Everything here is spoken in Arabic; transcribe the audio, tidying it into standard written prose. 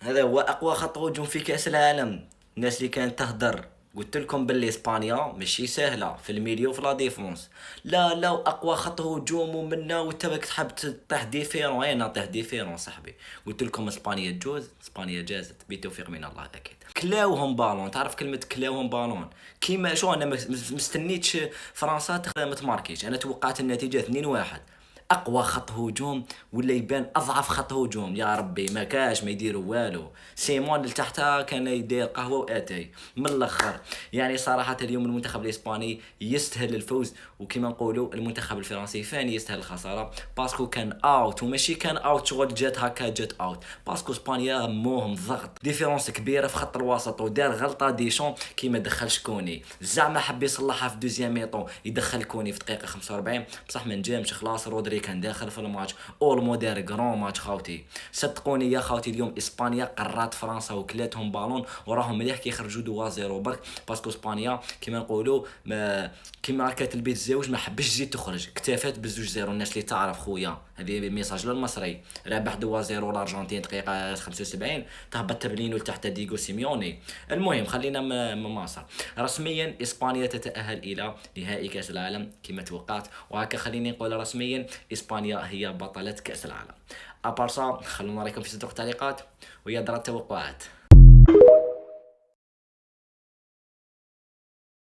هذا هو اقوى خط هجوم في كاس العالم. الناس اللي كانت تهدر، قلت لكم باللي اسبانيا ماشي سهله في الميليو في لا ديفونس. لا لا، اقوى خط هجوم ومنا وانت باك تحب تطيح ديفيرون، انا نطيح ديفيرون صاحبي. قلت لكم اسبانيا تجوز، اسبانيا جازت بتوفيق من الله اكيد. كلاوهم بالون، تعرف كلمه كلاوهم بالون. كيما شو انا مستنيتش فرنسا ما تماركيش، انا توقعت النتيجه 2-1. اقوى خط هجوم ولا يبان اضعف خط هجوم، يا ربي ما كاش ما يديروا والو. سيمون اللي تحتها كان يدير قهوه واتاي من الاخر. يعني صراحه اليوم المنتخب الاسباني يستاهل الفوز، وكما نقولوا المنتخب الفرنسي فاني يستاهل الخساره، باسكو كان اوت وماشي كان اوت شغل جات هكا جات اوت. باسكو اسبانيا موهم ضغط ديفيرونس كبيره في خط الوسط، ودار غلطه ديشون كيما دخلش كوني. زعما حب يصلحها في دوزيام ميطون، يدخل كوني في دقيقه 45 بصح ما نجمش. خلاص رودري كان داخل في الماتش، اولمو دار كرون ماتش خاوتي. صدقوني يا خاوتي اليوم اسبانيا قرات فرنسا وكلاتهم بالون وراهم مليح كي يخرجوا 2-0 برك. باسكو اسبانيا كيما نقولوا ما كيما راكات البيت الزوج ما حبش تزيد تخرج، اكتفات بزوج زيرو. الناس اللي تعرف خويا هذه ميساج للمصري، رابح 2-0 الارجنتين دقيقه 75، تهبط تبلينو لتحت ديغو سيميوني. المهم خلينا مصر. رسميا اسبانيا تتاهل الى نهائي كاس العالم كما توقعت، وهكا خليني نقول رسميا اسبانيا هي بطلة كاس العالم. ابارسا خلونا نراكم في صندوق التعليقات ويا درا التوقعات.